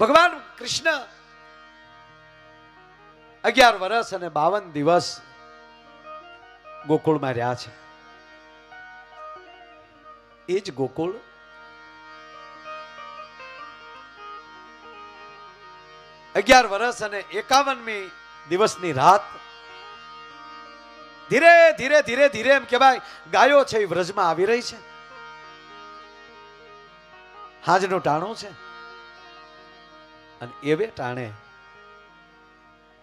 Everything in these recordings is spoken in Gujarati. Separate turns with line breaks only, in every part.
ભગવાન કૃષ્ણ 11 વર્ષ અને 52 દિવસ ગોકુળમાં રહ્યા છે. એ જ ગોકુળ અગિયાર વર્ષ અને 51મી દિવસની રાત ધીરે ધીરે ધીરે ધીરે એમ કહેવાય ગાયો છે એ વ્રજમાં આવી રહી છે. હાજનું ટાણું છે અને એવે ટાણે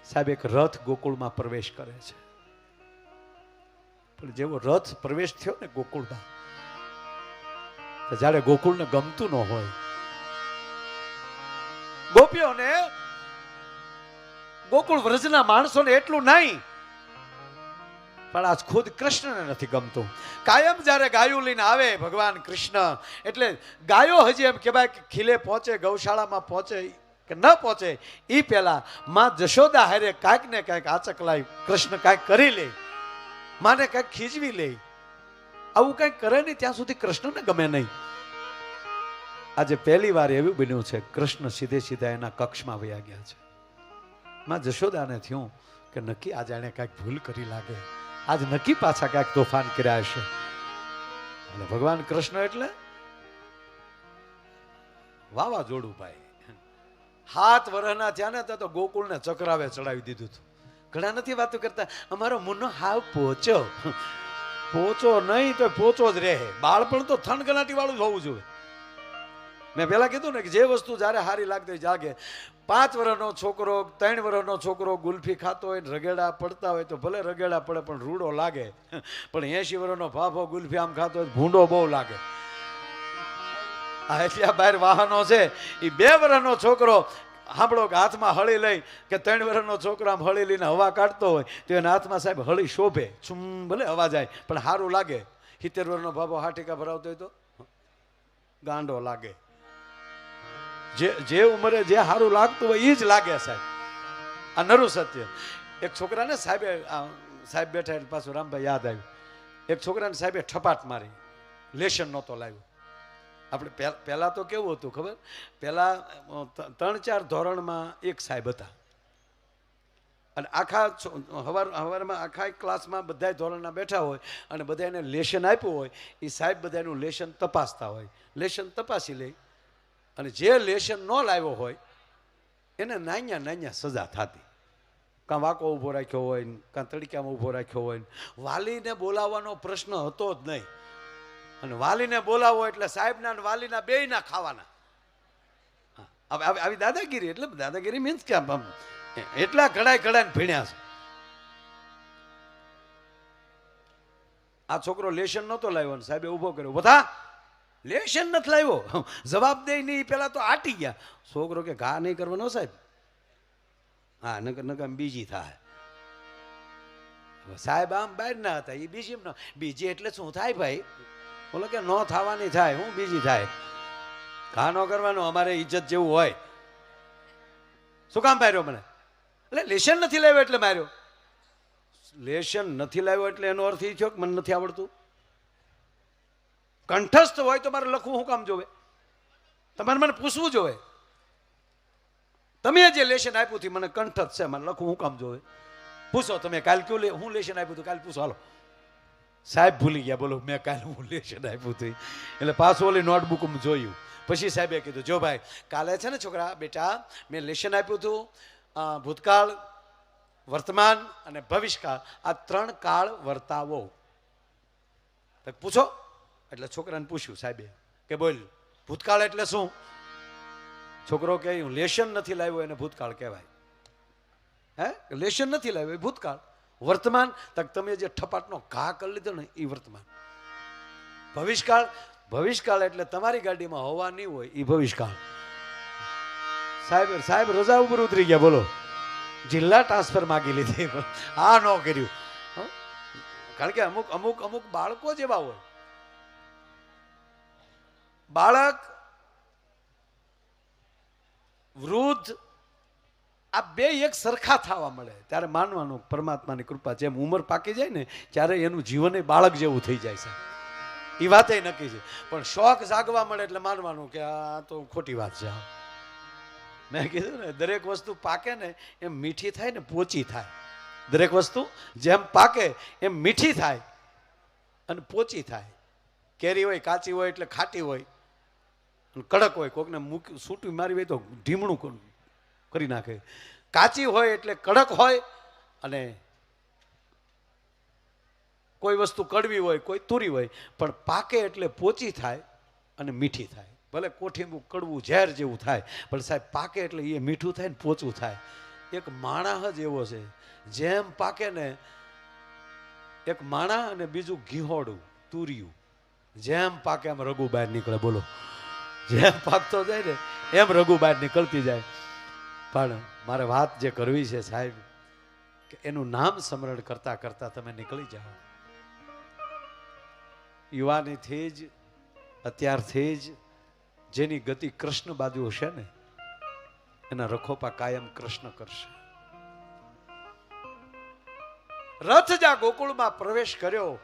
સાહેબ એક રથ ગોકુળમાં પ્રવેશ કરે છે. પણ જેવો રથ પ્રવેશ થયો ને ગોકુળમાં, જ્યારે ગોકુળને ગમતું ન હોય, ગોપીઓને ગોકુળ વ્રજના માણસોને એટલું નહીં, પણ આજ ખુદ કૃષ્ણને નથી ગમતું. કાયમ જ્યારે ગાયો લઈને આવે ભગવાન કૃષ્ણ, એટલે ગાયો હજી એમ કહેવાય કે ખીલે પહોંચે, ગૌશાળામાં પહોંચે કે ન પહોંચે એ પહેલા માં જશોદા હારે કાંઈક ને કાંઈક આચકલાય કૃષ્ણ કાંઈક કરી લે, માને કાંઈક ખીજવી લે. આવું કાંઈક કરે નહીં ત્યાં સુધી કૃષ્ણને ગમે નહીં. આજે પહેલી વાર એવું બન્યું છે, કૃષ્ણ સીધે સીધા એના કક્ષમાં વયા ગયા છે. માં જશોદાને થયું કે નક્કી આજે એને કાંઈક ભૂલ કરી લાગે, આજ નક્કી પાછા કાંઈક તોફાન કર્યા હશે. અને ભગવાન કૃષ્ણ એટલે વાવાઝોડું ભાઈ. 7 વર્ષના થયા ને તો ગોકુળને ચક્રાવે ચડાવી દીધું હતું. ઘણા નથી વાતો કરતા અમારો મુન્નો હાવ પોચો, પોચો નહીં તો પોચો જ રહે. બાળપણ તો થનગનાટી વાળું જ હોવું જોઈએ. મેં પેલા કીધું ને કે જે વસ્તુ જ્યારે હારી લાગતી હોય જાગે. 5 વર્ષનો છોકરો, 3 વર્ષનો છોકરો ગુલ્ફી ખાતો હોય, રગેડા પડતા હોય તો ભલે રગેડા પડે પણ રૂડો લાગે. પણ 80 વર્ષનો ભાભો ગુલ્ફી આમ ખાતો હોય ભૂંડો બહુ લાગે. આ એટલા બહાર વાહનો છે. એ 2 વર્ષનો છોકરો સાંભળો કે હાથમાં હળી લઈ કે 3 વર્ષનો છોકરો આમ હળી લઈને હવા કાઢતો હોય તો એના હાથમાં સાહેબ હળી શોભે, છુમ ભલે હવા જાય પણ સારું લાગે. 70 વર્ષનો ભાભો હાટીકા ભરાવતો હોય તો ગાંડો લાગે. જે ઉંમરે જે સારું લાગતું હોય એ જ લાગે સાહેબ. આ નરું સત્ય. એક છોકરાને સાહેબ બેઠા એટલે પાછું રામભાઈ યાદ આવ્યું. એક છોકરાને સાહેબે ઠપાટ મારી, લેશન નહોતો લાવ્યો. આપણે પહેલા તો કેવું હતું ખબર, પહેલા 3-4 ધોરણમાં એક સાહેબ હતા અને આખા હવારમાં આખા ક્લાસમાં બધા ધોરણના બેઠા હોય અને બધાને લેશન આપ્યું હોય. એ સાહેબ બધાનું લેશન તપાસતા હોય. લેશન તપાસી લે અને જે લેશન ન લાવ્યો હોય એને નાન્યા સજા થતી. કાં વાંકો ઊભો રાખ્યો હોય, કાં તડક્યામાં ઊભો રાખ્યો હોય. વાલીને બોલાવવાનો પ્રશ્ન હતો જ નહીં. અને વાલીને બોલાવો એટલે સાહેબના અને વાલીના બેયના ખાવાના. આવી દાદાગીરી. એટલે દાદાગીરી મીન્સ કે એટલા કડાઈને ભીણ્યા છે. આ છોકરો લેશન નહોતો લાવ્યો અને સાહેબે ઊભો કર્યો, બધા લેશન નથી લાવ્યો. જવાબ દે નહીં પેલા તો આટી ગયા. છોકરો કે ઘા નહીં કરવાનો સાહેબ. હા નકર બીજી થાય. સાહેબ આમ બહાર ના હતા, એ બીજી એમ. બીજી એટલે શું થાય ભાઈ? બોલો કે ન થવાની થાય, હું બીજી થાય. ઘા ન કરવાનો, અમારે ઇજ્જત જેવું હોય. શું કામ માર્યો મને? એટલે લેશન નથી લાવ્યો એટલે માર્યો. લેશન નથી લાવ્યો એટલે એનો અર્થ એ થયો કે મને નથી આવડતું. કંઠસ્થ હોય તો મારે લખવું શું કામ જોવે? તમારે મને પૂછવું જોવે. તમે જે લેશન આપ્યું હતું મને કંઠસ્થ છે, મને લખવું શું કામ જોવે? પૂછો તમે કાલ કયું હું લેશન આપ્યું હતું, કાલ પૂછો. હાલો સાહેબ ભૂલી ગયા. બોલો મેં કાલે હું લેશન આપ્યું હતું. એટલે પાછું ઓલી નોટબુકમાં જોયું. પછી સાહેબે કીધું, જો ભાઈ કાલે છે ને છોકરા બેટા મેં લેશન આપ્યું હતું ભૂતકાળ, વર્તમાન અને ભવિષ્યકાળ, આ 3 કાળ વર્તાવો. પૂછો. એટલે છોકરાને પૂછ્યું સાહેબે કે બોલ ભૂતકાળ એટલે શું? છોકરો કહે હું લેશન નથી લાવ્યો એને ભૂતકાળ કહેવાય. હે લેશન નથી લાવ્યો એ ભૂતકાળ. વર્તમાન તક તમે જે ઠપાટનો ઘા કરી લીધો ને એ વર્તમાન. ભવિષ્યકાળ એટલે તમારી ગાડીમાં હવા નહીં હોય એ ભવિષ્યકાળ. સાહેબ રજા ઉપર ઉતરી ગયા. બોલો જિલ્લા ટ્રાન્સફર માગી લીધી. આ ન કર્યું. કારણ કે અમુક બાળકો જેવા હોય. બાળક, વૃદ્ધ, આ બે એક સરખા થવા મળે ત્યારે માનવાનું પરમાત્માની કૃપા. જેમ ઉંમર પાકી જાય ને ત્યારે એનું જીવન બાળક જેવું થઈ જાય છે. એ વાત નક્કી છે. પણ શોખ જાગવા મળે એટલે માનવાનું કે આ તો ખોટી વાત છે. મેં કીધું ને દરેક વસ્તુ પાકે ને એમ મીઠી થાય ને પોચી થાય. દરેક વસ્તુ જેમ પાકે એમ મીઠી થાય અને પોચી થાય. કેરી હોય કાચી હોય એટલે ખાટી હોય, કડક હોય, કોકને સૂટી મારી હોય તો ઢીમણું કરી નાખે. કાચી હોય એટલે કડક હોય અને કોઈ વસ્તુ કડવી હોય, કોઈ તુરી હોય, પણ પાકે એટલે પોચી થાય અને મીઠી થાય. ભલે કોઠીનું કડવું ઝેર જેવું થાય, પણ સાહેબ પાકે એટલે એ મીઠું થાય ને પોચું થાય. એક માણસ જ એવો છે, જેમ પાકે ને એક માણા અને બીજું ઘીહોડું તુરિયું, જેમ પાકે એમ રઘુ બહાર નીકળે. બોલો, જેમ પાકતો જાય ને એમ રઘુ બહાર નીકળતી જાય. પણ મારે વાત જે કરવી છે સાહેબ, કે એનું નામ સ્મરણ કરતા કરતા તમે નીકળી જાઓ. યુવાનીથી જ, અત્યારથી જ જેની ગતિ કૃષ્ણ બાજુ હશે ને એના રખોપા કાયમ કૃષ્ણ કરશે. રથ જા ગોકુળમાં પ્રવેશ કર્યો,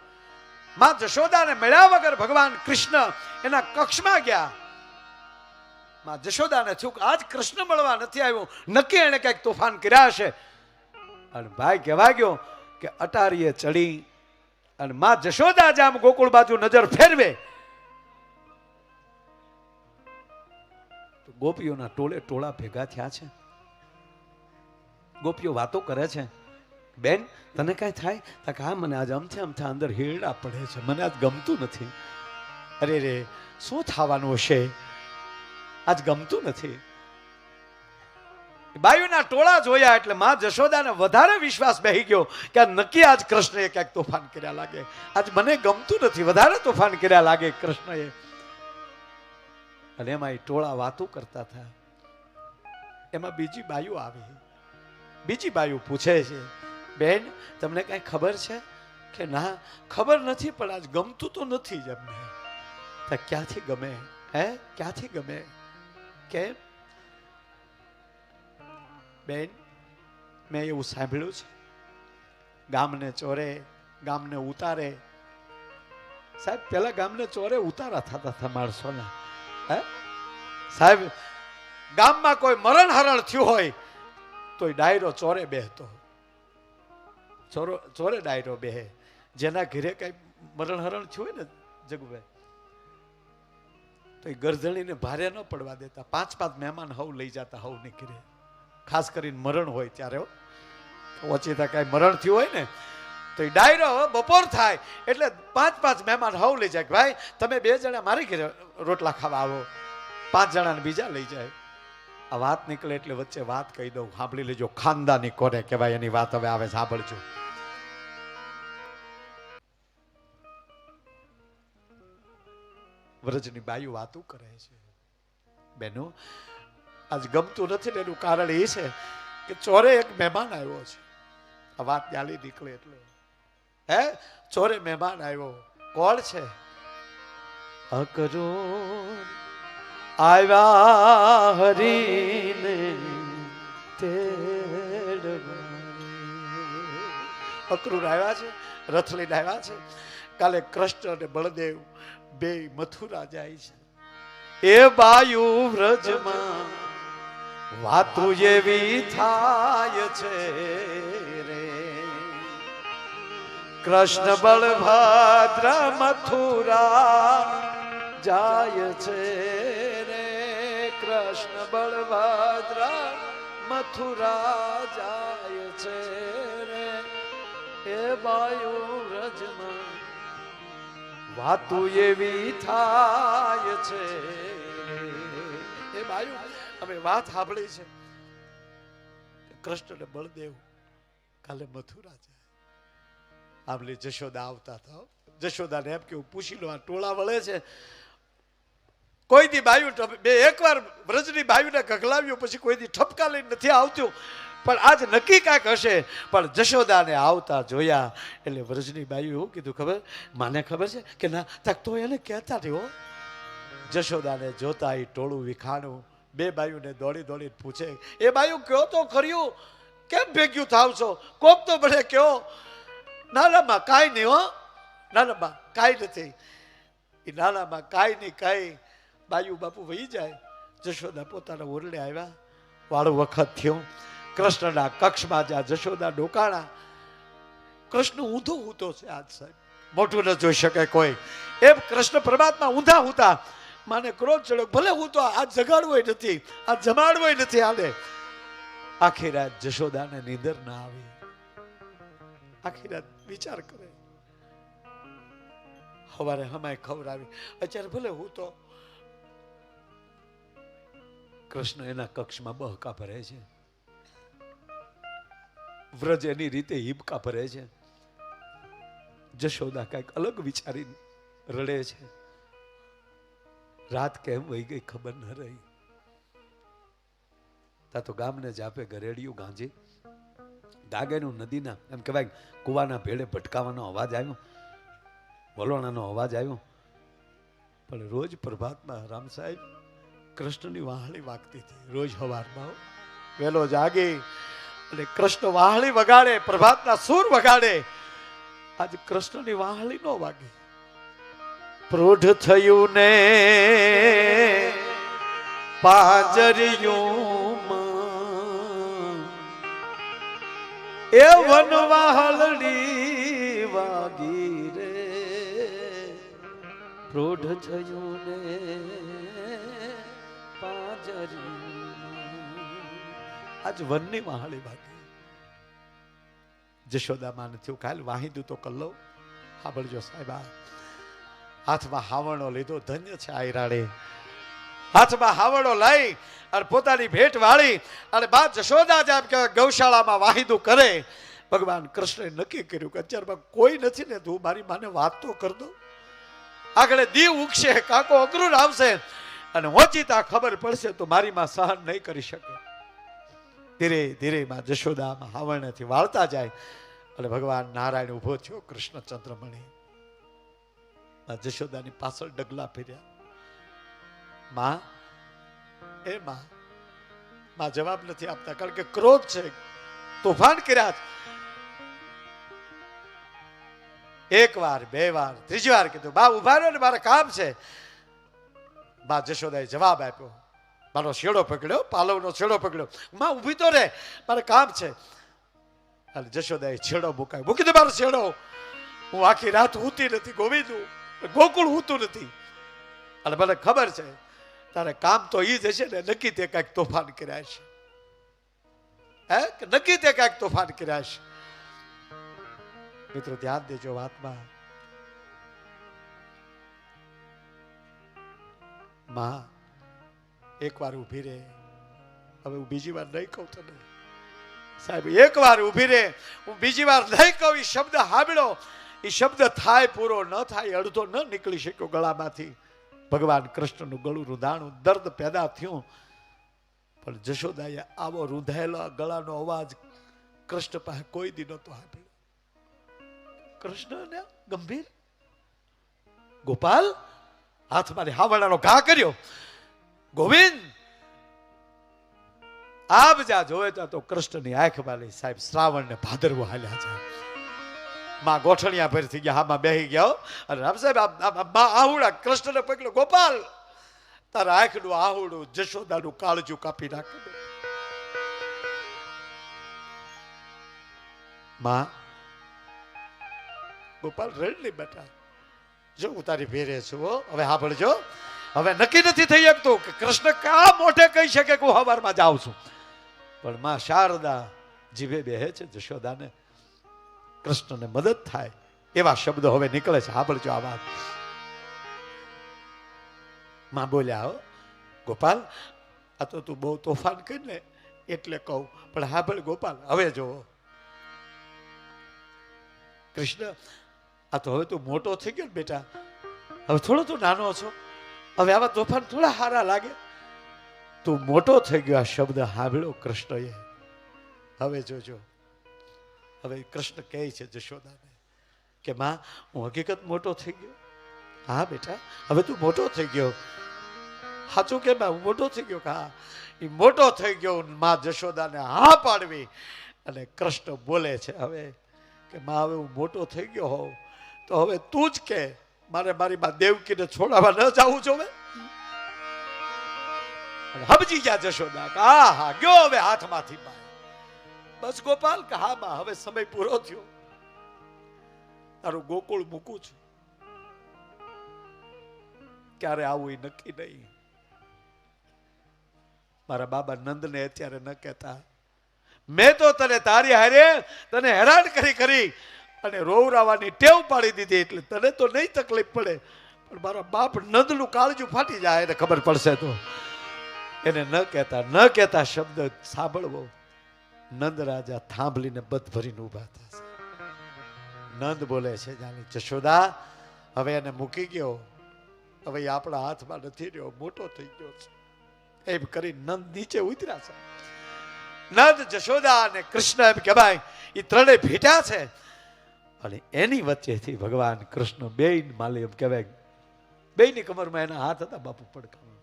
માં જશોદાને મળ્યા વગર ભગવાન કૃષ્ણ એના કક્ષમાં ગયા. માં જશોદાને થયું કે આજ કૃષ્ણ મળવા નથી આવ્યો, નક્કી એને કઈક તોફાન કર્યા હશે. અને ભાઈ કહેવા ગયો કે અટારીએ ચડી અને માં જશોદા જામ ગોકુળ બાજુ નજર ફેરવે તો ગોપીઓના ટોળે ટોળા ભેગા થયા છે. ગોપીઓ વાતો કરે છે, બેન તને કઈ થાય? તો હા, મને આજ અમથે અમથા અંદર હીરડા પડે છે, મને આજ ગમતું નથી. અરે રે, શું થવાનું હશે? આજ ગમતું નથી. બાયુના ટોળા જોયા એટલે માં જશોદાને વધારે વિશ્વાસ બેહી ગયો કે આ નક્કી આજ કૃષ્ણએ ક્યાંક તોફાન કર્યા લાગે. આજ મને ગમતું નથી, વધારે તોફાન કર્યા લાગે કૃષ્ણએ. અને એમાં એ ટોળા વાતો કરતા હતા. એમાં બીજી બાયુ આવી. બીજી બાયુ પૂછે છે, બેન તમને કઈ ખબર છે? કે ના ખબર નથી, પણ આજ ગમતું તો નથી જ અમને. તો ક્યાંથી ગમે? હે, ક્યાંથી ગમે? કેમ? બેન મેં એવું સાંભળ્યું છે, ગામને ચોરે ગામને ઉતારે. સાહેબ પેલા ગામને ચોરે ઉતારા થતા હતા માણસોના. હે સાહેબ, ગામમાં કોઈ મરણ હરણ થયું હોય તો ડાયરો ચોરે બેહતો. ચોરે ડાયરો બેહે. જેના ઘરે કઈ મરણ હરણ થયું હોય ને જગુભાઈ, તો એ ગરધણીને ભારે ન પડવા દેતા. 5-5 મહેમાન હવ લઈ જતા હવ ની ઘરે. ખાસ કરીને મરણ હોય ત્યારે, ઓચિતા કઈ મરણ થયું હોય ને તો એ ડાયરો બપોર થાય એટલે 5-5 મહેમાન હવ લઈ જાય. ભાઈ તમે 2 જણા મારી ઘરે રોટલા ખાવા આવો, 5 જણાને બીજા લઈ જાય. આ વાત નીકળે એટલે વચ્ચે વાત કહી દઉં, સાંભળી લેજો. ખાનદાની કોને કહેવાય એની વાત હવે આવે, સાંભળજો. વ્રજની બાયુ વાતું કરે છે, બેનો આજ ગમતું નથી ને એનું કારણ એ છે કે ચોરે એક મહેમાન આવ્યો છે. આ વાત ન્યાલી નીકળે એટલે, હે ચોરે મહેમાન આવ્યો. કોણ છે? અકરો આવ્યા હરીને તેડવા. અક્રૂર આવ્યા છે, રથ લઈને આવ્યા છે. કાલે કૃષ્ણ અને બળદેવ બે મથુરા જાય છે. એ બાયુ વ્રજમાં વાતું એવી થાય છે રે, કૃષ્ણ બળભદ્ર મથુરા જાય છે રે, કૃષ્ણ બળભદ્ર મથુરા જાય છે રે. એ બાયુ વ્રજમાં વાતું એવી થાય છે. એ બાયુ અમે વાત સાંભળી છે, કૃષ્ણ ને બળદેવ કાલે મથુરા જાય. આમલી જશોદા આવતા હતા. જશોદાને એમ કેવું પૂછી લો, આ ટોળા વળે છે. કોઈ દી બાયુ એકવાર વ્રજની બાયુને ગગલાવ્યું પછી કોઈ દી ઠપકા લઈને નથી આવતું, પણ આજ નક્કી કાંઈક હશે. પણ જશોદાને આવતા જોયા એટલે વ્રજની બાયુ એવું કીધું, ખબર માને ખબર છે કે ના? તક તો એને કહેતા રહ્યો. જશોદાને જોતા એ ટોળું વિખાણું. 2 બાયુને દોડી દોડી પૂછે, એ બાયુ કયો તો ખર્યું, કેમ ભેગ્યું થાવ છો? કોક તો ભલે કયો. નાનામાં કાંઈ નહીં હો, નાનામાં કાંઈ નથી. એ નાનામાં કાંઈ નહીં કાંઈ. બાયુ બાપુ વહી જાય. જશોદા પોતાના ઓરડે આવ્યા. વાળું વખત થયું. કૃષ્ણના કક્ષમાં જ્યાં જશોદા ડોકાણા, કૃષ્ણ ઊંધો ઊંધો છે આજ સાહેબ, મોટું ન જોઈ શકે કોઈ. એમ કૃષ્ણ પરમાત્મા ઊંધા ઊંધા. માને ક્રોધ ચડ્યો, ભલે હું તો આ જગાડવો નથી, આ જમાડવો નથી આને. આખી રાત જશોદાને નીંદર ના આવી. આખી રાત વિચાર કરે. સવારે હમાય ખબર આવી, અત્યારે ભલે હું તો. કૃષ્ણ એના કક્ષમાં બહકા ભરે છે, વ્રજ એની રીતે હિબકા ભરે છે. જશોદા કઈક અલગ વિચારી રડે છે. રાત કેમ વહી ગઈ ખબર ન રહી. તા તો ગામને જાપે ગરેડિયું ગાંજી, ગાગેનું નદીના એમ કહેવાય કુવાના ભેડે ભટકાવાનો અવાજ આવ્યો, વલોણાનો અવાજ આવ્યો. પણ રોજ પ્રભાતમાં રામ સાહેબ કૃષ્ણની વાહળી વાગતી હતી. રોજ સવારમાં વહેલો જાગી અને કૃષ્ણ વાહળી વગાડે, પ્રભાતના સૂર વગાડે. આજે કૃષ્ણની વાહળી નો વાગી. પ્રોઢ થયું ને પાંજરિયું એ વનવાહલડી વાગી રે. પ્રોઢ થયું ને પાંજરિયું, આજ વનની વાહળી વાગી. જશોદા માને થયું કાલ વાહિદું તો કલ્લો. સાંભળજો સાહેબ, હાથમાં હાવણો લીધો. ધન્ય છે આયરાડે. હાથમાં હાવણો લઈ અને પોતાની ભેટ વાળી અને બા જશોદા જેમ કે ગૌશાળામાં વાહિદું કરે. ભગવાન કૃષ્ણએ નક્કી કર્યું કે અત્યારમાં કોઈ નથી ને, તું મારી માને વાત તો કર દો. આગળ દીવ ઉગશે, કાકો અગ્રુર આવશે અને ઓચિતા ખબર પડશે તો મારી માં સહન નહીં કરી શકે. ધીરે ધીરે માં જશોદામાં હાવણેથી વાળતા જાય અને ભગવાન નારાયણ ઉભો થયો. કૃષ્ણ ચંદ્રમણી જશોદાની પાછળ ડગલા ફેર્યા. માં, એ માં જવાબ નથી આપતા, કારણ કે ક્રોધ છે, તોફાન કર્યા છે. એક વાર, બે વાર, ત્રીજી વાર કીધું બા ઉભા રહ્યો ને મારે કામ છે. બા જશોદાએ જવાબ આપ્યો, મારો છેડો પકડ્યો, પાલવનો છેડો પકડ્યો. માં ઊભી તો રે, મારે કામ છે. અને જશોદાએ છેડો મુકાયો. મૂકી દે મારો છેડો, હું આખી રાત હૂતી નથી ગોવિંદ, ગોકુળ હૂતું નથી. અને મને ખબર છે તારે કામ તો ઈ જ હશે ને, નક્કી તે કાંઈક તોફાન કર્યા છે. હે, નક્કી તે કાંઈક તોફાન કર્યા છે. મિત્રો ધ્યાન દેજો વાતમાં. માં એક વાર ઊભી રહે. હવે હું બીજી વાર નહીં કહું તને સાહેબ, એક વાર ઊભી રહે. હું બીજી વાર નહીં કહું. એ શબ્દ સાંભળો, એ શબ્દ થાય પૂરો ન થાય, અડધો ન નીકળી શક્યો ગળામાંથી. ભગવાન કૃષ્ણનું ગળું રૂંધાણું, દર્દ પેદા થયું. પણ જશોદાએ આવો રૂંધાયેલો ગળાનો અવાજ કૃષ્ણ પાસે કોઈ દી નહોતો સાંભળ્યો. કૃષ્ણને ગંભીર, ગોપાલ હાથમાં હાવણાનો ઘા કર્યો. ગોવિંદ આપ જા જોવે તો કૃષ્ણની આંખ વાળી સાહેબ શ્રાવણ ને ભાદરવો હાલ્યા છે. માં ગોઠણિયા ભરી થઈ ગયા, હામાં બેહી ગયા. અને રામ સાહેબ આહુડા કૃષ્ણને પકડ્યો. ગોપાલ તારા આંખનું આહુડું જશોદાનું કાળજું કાપી નાખે. માં ગોપાલ રડ નહીં બેટા, જો હું તારી ભેરે છું. હવે સાંભળજો, હવે નક્કી નથી થઈ શકતું કે કૃષ્ણ કા મોઢે કહી શકે કે હું હવારમાં જાઉં છું. પણ માં શારદા જીભે બેહે છે જશોદાને કૃષ્ણને મદદ થાય એવા શબ્દો હવે નીકળે છે. સાંભળજો આ વાત. માં બોલ્યા, હો ગોપાલ, આ તો તું બહુ તોફાન કરીને એટલે કહું, પણ સાંભળ ગોપાલ, હવે જો કૃષ્ણ, આ તો હવે તું મોટો થઈ ગયો ને બેટા, હવે થોડો તું નાનો છો, હવે આવા તોફાન થોડા સારા લાગે. તું મોટો થઈ ગયો. આ શબ્દ સાંભળ્યો કૃષ્ણએ. હવે જોજો, હવે કૃષ્ણ કહે છે જશોદાને કે માં હું હકીકત મોટો થઈ ગયો. હા બેટા, હવે તું મોટો થઈ ગયો. સાચું કે હું મોટો થઈ ગયો? હા, એ મોટો થઈ ગયો. માં જશોદાને હા પાડવી અને કૃષ્ણ બોલે છે હવે કે માં હવે હું મોટો થઈ ગયો હોઉં તો હવે તું જ કે મારે મારી માં દેવકીને છોડાવવા ન જવું જોવે. હબજી ગયા જશોદા કે આ હા ગયો હવે હાથમાંથી બાય. બસ ગોપાલ કે હા બા હવે સમય પૂરો થયો, તારું ગોકુળ મૂકું છું, ક્યારે આવું એ નક્કી નહીં. મારા બાબા નંદને અત્યારે ન કહેતા, મેં તો તને તારી હારે તને હેરાન કરી અને રોવરાવાની ટેવ પાડી દીધી, એટલે તને તો નહીં તકલીફ પડે, પણ મારા બાપ નંદનું કાળજું ફાટી જાય એને ખબર પડશે તો. એને ન કહેતા શબ્દ સાંભળવો. નંદ રાજા થાંભલીને બધ ભરીને ઉભા થશે. નંદ બોલે છે જાની જશોદા હવે એને મૂકી ગયો, હવે આપણા હાથમાં નથી રહ્યો, મોટો થઈ ગયો છે. એમ કરી નંદ નીચે ઉતર્યા છે. નંદ જશોદા અને કૃષ્ણ એમ કહેવાય એ ત્રણેય ભેટ્યા છે, અને એની વચ્ચેથી ભગવાન કૃષ્ણ બેય માલે એમ કહેવાય બેયની કમરમાં એના હાથ હતા બાપુ પડકામાં.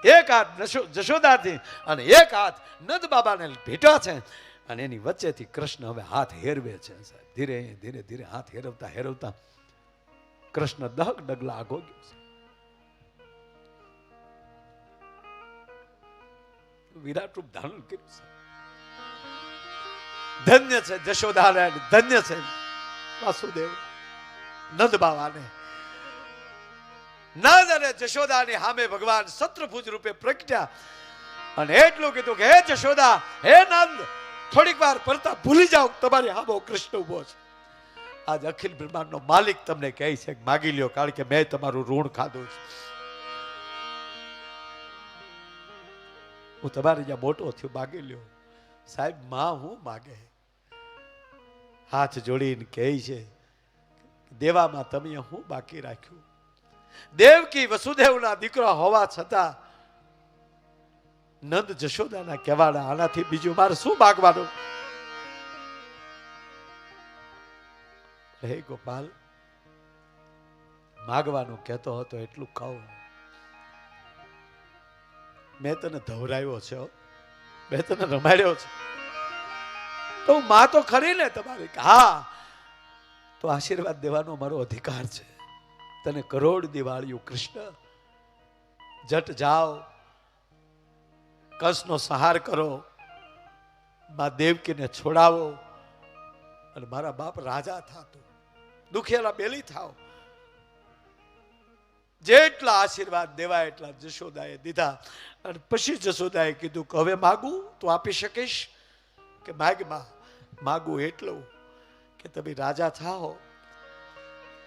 એક હાથ જશોદાથી અને એક હાથ નંદ બાબાને ભેટ્યા છે, અને એની વચ્ચેથી કૃષ્ણ હવે હાથ હેરવે છે. ધીરે ધીરે ધીરે હાથ હેરવતા કૃષ્ણ દહક ડગલા આગો ગયો છે. વિરાટ રૂપ ધારણ કર્યું છે. ધન્ય છે જશોદા, ધન્ય છે વાસુદેવ નંદ બાવાને. નંદ અને જશોદાની સામે ભગવાન શત્રુભુજ રૂપે પ્રગટ્યા અને એટલું કીધું કે હે જશોદા, હે નંદ, થોડીક વાર પડતા ભૂલી જાઓ તમારી હામો કૃષ્ણ ઉભો છે. આજ અખિલ બ્રહ્માંડનો માલિક તમને કહે છે માગી લ્યો, કારણ કે મેં તમારું ઋણ ખાધું છે. હું તમારે જ્યાં મોટો થયો માગી લ્યો. સાહેબ માં હું માગે, હાથ જોડીને કહે છે દેવામાં તમે હું બાકી રાખ્યું. દેવકી વસુદેવના દીકરા હોવા છતાં નંદ જશોદાના કહેવાના આનાથી બીજું મારે શું માગવાનું? હે ગોપાલ, માગવાનું કહેતો હતો એટલું કહું. મેં તને ધવરાવ્યો છે, મેં તને રમાડ્યો છે, તો માં તો ખરી ને તમારી. હા, તો આશીર્વાદ દેવાનો મારો અધિકાર છે. તને કરોડ દિવાળીઓ કૃષ્ણ, જટ જાઓ, કંસનો સંહાર કરો, મા દેવકીને છોડાવો, અને મારા બાપ રાજા થાતો, દુખેલા બેલી થાવ. જેટલા આશીર્વાદ દેવાય એટલા જશોદાએ દીધા. અને પછી જશોદાએ કીધું કે હવે માગું તું આપી શકીશ? કે માગું એટલું કે તમે રાજા થાઓ.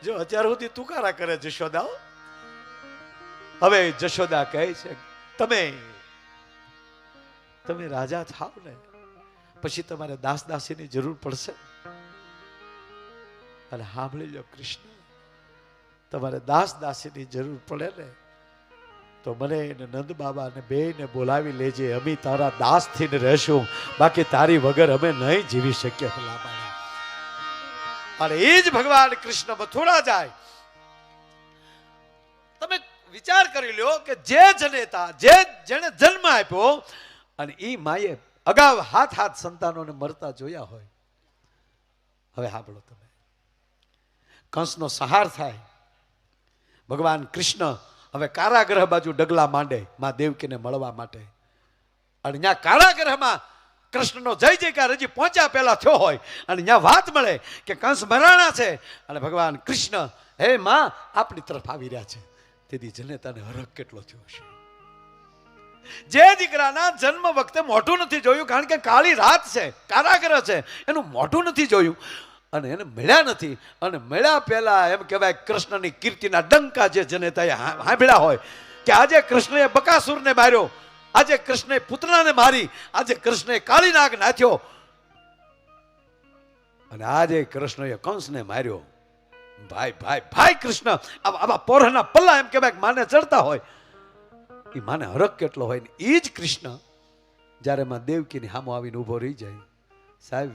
જો અત્યાર સુધી તુકારા કરે જશોદા. હવે જશોદા કહે છે તમે રાજા થાવ ને પછી તમારે દાસ દાસીની જરૂર પડશે. અને સાંભળી લો કૃષ્ણ, તમારે દાસ દાસીની જરૂર પડે ને તો મને એને નંદ બાબાને બેયને બોલાવી લેજે. અમે તારા દાસ થઈને રહેશું, બાકી તારી વગર અમે નહીં જીવી શકીએ. અને એ જ ભગવાન કૃષ્ણ મથુરા જાય. તમે વિચાર કરી લો કે જે જનેતા, જેને જન્મ આપ્યો, અને એ માએ અગાઉ હાથ સંતાનોને મરતા જોયા હોય. હવે સાંભળો તમે, કંસનો સંહાર થાય, ભગવાન કૃષ્ણ હવે કારાગૃહ બાજુ ડગલા માંડે માં દેવકીને મળવા માટે. અને ત્યાં કારાગૃહમાં કૃષ્ણનો જય જયકાર હજી પહોંચ્યા પહેલા થયો હોય, અને ત્યાં વાત મળે કે કંસ મરાણા છે, અને ભગવાન કૃષ્ણ હે માં આપણી તરફ આવી રહ્યા છે. તેથી જનેતાને હરખ કેટલો થયો હશે. જે દીકરાના જન્મ વખતે મોઢું નથી જોયું, કારણ કે કાળી રાત છે, કારાગૃહ છે, એનું મોઢું નથી જોયું, અને એને મળ્યા નથી. અને મળ્યા પહેલા એમ કહેવાય કૃષ્ણની કીર્તિના ડંકા જે જનેતાએ સાંભળ્યા હોય કે આજે કૃષ્ણએ બકાસુરને માર્યો, આજે કૃષ્ણએ પુતનાને મારી, આજે કૃષ્ણએ કાળી નાગ નાથ્યો, અને આજે કૃષ્ણએ કંસને માર્યો. ભાઈ ભાઈ ભાઈ કૃષ્ણ આવા પોરના પલ્લા એમ કહેવાય માને ચડતા હોય. એ માને હરખ કેટલો હોય ને. એ જ કૃષ્ણ જ્યારે માં દેવકીની સામો આવીને ઉભો રહી જાય. સાહેબ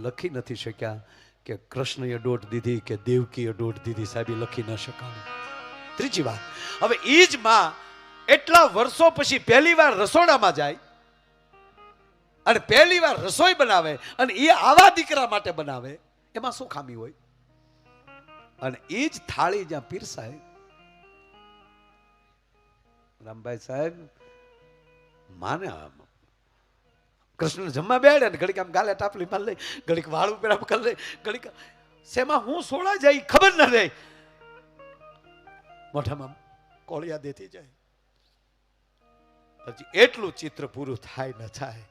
લખી નથી શક્યા કે કૃષ્ણએ દોટ દીધી કે દેવકીએ દોટ દીધી. સાહેબ લખી ન શકાયું. ત્રીજી વાત, હવે એ જ માં એટલા વર્ષો પછી પહેલી વાર રસોડામાં જાય અને પહેલી વાર રસોઈ બનાવે, અને એ આવા દીકરા માટે બનાવે, એમાં શું ખામી હોય? અને એ જ થાળી જ્યાં પીરસાય, રામભાઈ સાહેબ માને કૃષ્ણ જમવા બેડે ને ઘડીક આમ ગાલે ટાપલી માર લે, ઘડીક વાળ ઉપર આમ કરી લે, ઘડીક શેમાં હું સોળા જાય ખબર ન રહે, મોઢામાં કોળિયા દેતી જાય. પછી એટલું ચિત્ર પૂરું થાય ન થાય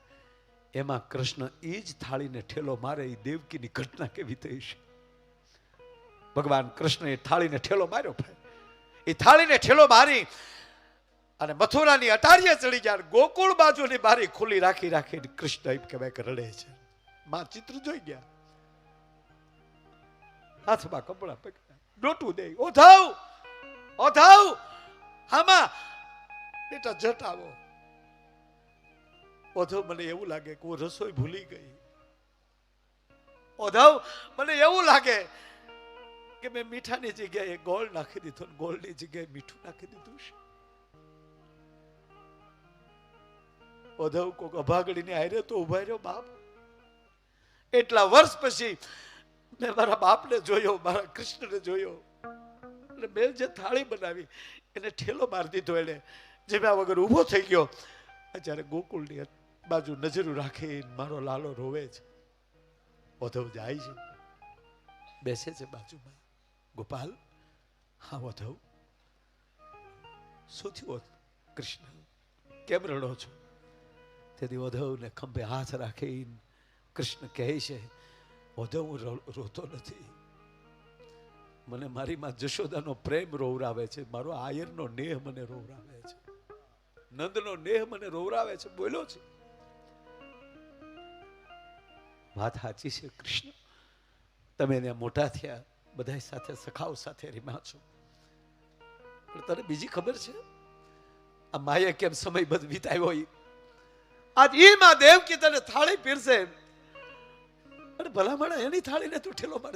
એમાં કૃષ્ણ એ જ થાળીને ઠેલો મારે. એ દેવકીની ઘટના કેવી થઈ છે. ભગવાન કૃષ્ણ એ થાળીને ઠેલો માર્યો. એ થાળીને ઠેલો મારી અને મથુરાની અટારીએ ચડી જાય. ગોકુળ બાજુની બારી ખુલ્લી રાખી રાખી કૃષ્ણ એમ કહેવાય કે રડે છે. માં ચિત્ર જોઈ ગયા, હાથમાં કપડા પકડ્યા, ડોટું દે, ઓધાવ ઓધાવ હામાં બેટા જટાવો. ઓધવ મને એવું લાગે કે હું રસોઈ ભૂલી ગઈ. ઓધવ મને એવું લાગે કે મેં મીઠાની જગ્યાએ ગોળ નાખી દીધો, ગોળની જગ્યાએ મીઠું નાખી દીધું છે. ઓધવ કોક અભાગડીને હારે તો ઉભા રહ્યો બાપ. એટલા વર્ષ પછી મેં મારા બાપને જોયો, મારા કૃષ્ણને જોયો, અને મેં જે થાળી બનાવી એને ઠેલો મારી દીધો. એને જેમ્યા વગર ઊભો થઈ ગયો. અત્યારે ગોકુળની બાજુ નજરું રાખી મારો લાલો રોવે છે. ઓધવ જાય છે, બેસે છે બાજુમાં. ગોપાલ, હા ઓધવ, શું થયું કૃષ્ણ, કેમ રડો છો? તેથી ઓધવને ખંભે હાથ રાખી કૃષ્ણ કહે છે, ઓધવ હું રોતો નથી, મને મારી માં જશોદાનો પ્રેમ રોવરાવે છે, મારો આયરનો નેહ મને રોવરાવે છે, નંદનો નેહ મને રોવરાવે છે. બોલ્યો છે વાત સાચી છે કૃષ્ણ, તમે એને મોટા થયા, બધા સાથે સખાઓ સાથે રીમા છો, પણ તને બીજી ખબર છે આ માએ કેમ સમય બધ વિતાવ્યો? આજ ઈ માં દેવકી તને થાળી પીરસે અને ભલામણા એની થાળીને તું ઠેલો માર.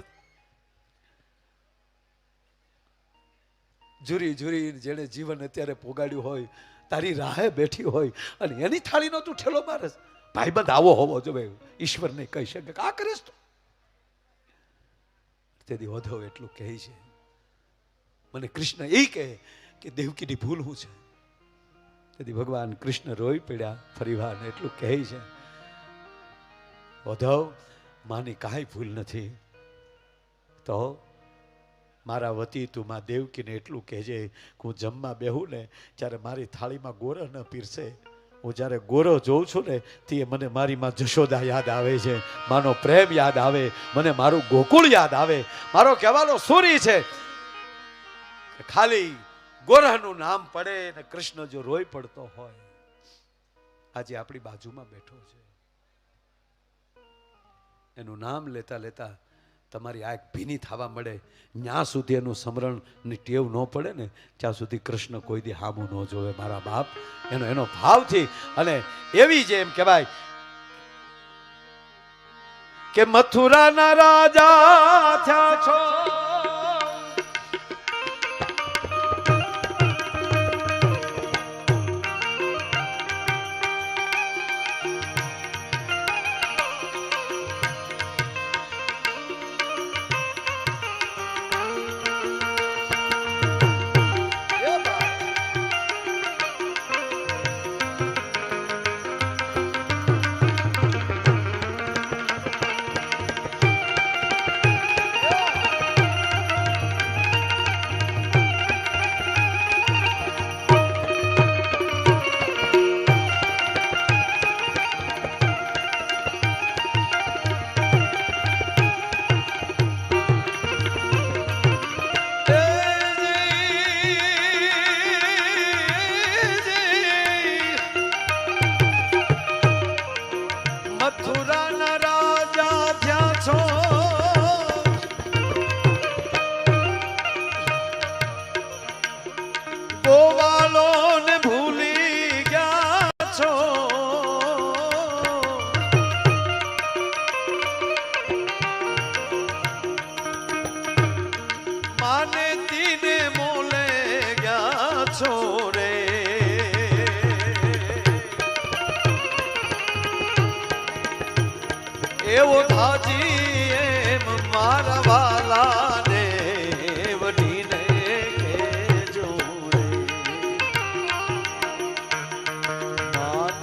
જુરી જુરી જેને જીવન અત્યારે પોગાડ્યું હોય, તારી રાહે બેઠી હોય અને એની થાળીનો તું ઠેલો મારસ. ભાઈબંધ આવો હોવો જોઈએ, ઈશ્વરને કહી શકે આ કરીશ તું. તેથી ઓધવ એટલું કહે છે, મને કૃષ્ણ એ કહે કે દેવકીની ભૂલ હું છે. તેથી ભગવાન કૃષ્ણ રોઈ પડ્યા ફરીવાર એટલું કહે છે, ઓધવ માની કાંઈ ભૂલ નથી, તો મારા વતી તું માં દેવકીને એટલું કહેજે કે હું જમવા બેહું ને ત્યારે મારી થાળીમાં ગોરો ન પીરસે. હું જ્યારે ગોરો જોઉં છું ને તે મને મારી માં જશોદા યાદ આવે છે, માનો પ્રેમ યાદ આવે, મને મારું ગોકુળ યાદ આવે. મારો કહેવાનો સૂરી છે ખાલી ગોરહનું નામ પડે ને કૃષ્ણ જો રોઈ પડતો હોય. આજે આપણી બાજુમાં બેઠો છે, એનું નામ લેતા લેતા તમારી આંખ ભીની થવા મળે. ત્યાં સુધી એનું સ્મરણની ટેવ ન પડે ને ત્યાં સુધી કૃષ્ણ કોઈ દી હામું ન જોવે. મારા બાપ એનો ભાવથી અને એવી જે એમ કહેવાય કે મથુરાના રાજા થયા છો, એવો ધાજી એમ મારા વાલાને વઢીને કહેજો રે. માન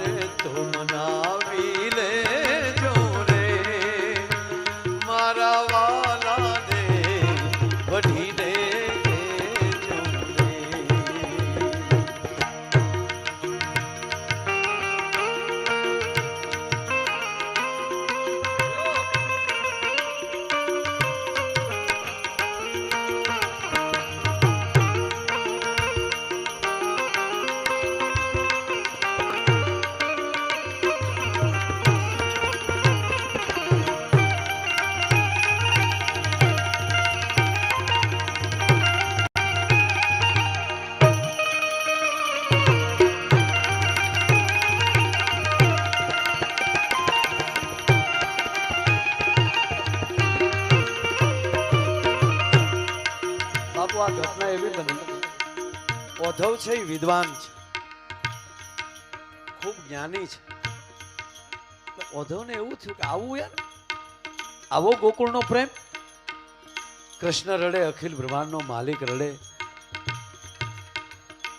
છે એ વિદ્વાન છે, ખૂબ જ્ઞાની છે. ઓધવને એવું થયું કે આવું યાર, આવો ગોકુળનો પ્રેમ. કૃષ્ણ રડે, અખિલ બ્રહ્માંડનો માલિક રડે.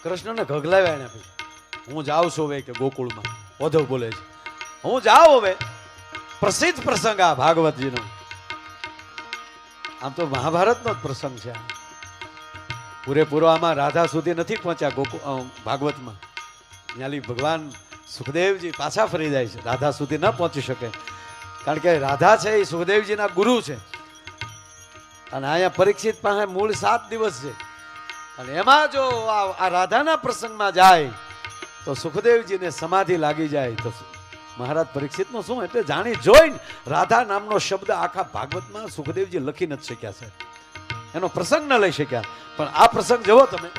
કૃષ્ણને ગગલાવ્યા એને ભાઈ, હું જાઉં છું હવે કે ગોકુળમાં. ઓધવ બોલે છે હું જાઉં હવે. પ્રસિદ્ધ પ્રસંગ આ ભાગવતજીનો. આમ તો મહાભારતનો જ પ્રસંગ છે. પૂરેપૂરો આમાં રાધા સુધી નથી પહોંચ્યા ભાગવતમાં. ત્યાંથી ભગવાન સુખદેવજી પાછા ફરી જાય છે, રાધા સુધી ન પહોંચી શકે. કારણ કે રાધા છે એ સુખદેવજીના ગુરુ છે. અને અહીંયા પરીક્ષિત પાસે મૂળ 7 દિવસ છે. અને એમાં જો આ રાધાના પ્રસંગમાં જાય તો સુખદેવજીને સમાધિ લાગી જાય. તો મહારાજ પરીક્ષિતનો શું એટલે જાણી જોઈને રાધા નામનો શબ્દ આખા ભાગવતમાં સુખદેવજી લખી નથી શક્યા છે, એનો પ્રસંગ ન લઈ શક્યા. પણ આ પ્રસંગ જુઓ તમે.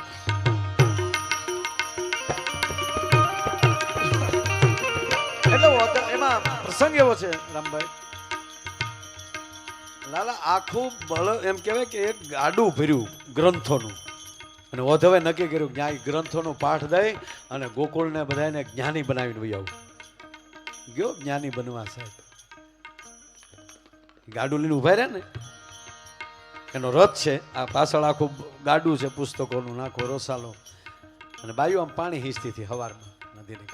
એટલે એમાં પ્રસંગ એવો છે રામભાઈ લાલા, આખું બળ એમ કહેવાય કે એક ગાડું ભર્યું ગ્રંથોનું. અને ઓધવે નક્કી કર્યું કે ગ્રંથોનું પાઠ દઈ અને ગોકુળને બધાને જ્ઞાની બનાવીને વહી આવું. ગયો જ્ઞાની બનવા સાહેબ. ગાડું લઈને ઉભા રહ્યા ને, એનો રથ છે, આ પાછળ આખું ગાડું છે પુસ્તકોનું, નાખો રોસાલો. અને બાયુ આમ પાણી હિંચતી હતી હવારમાં નદીની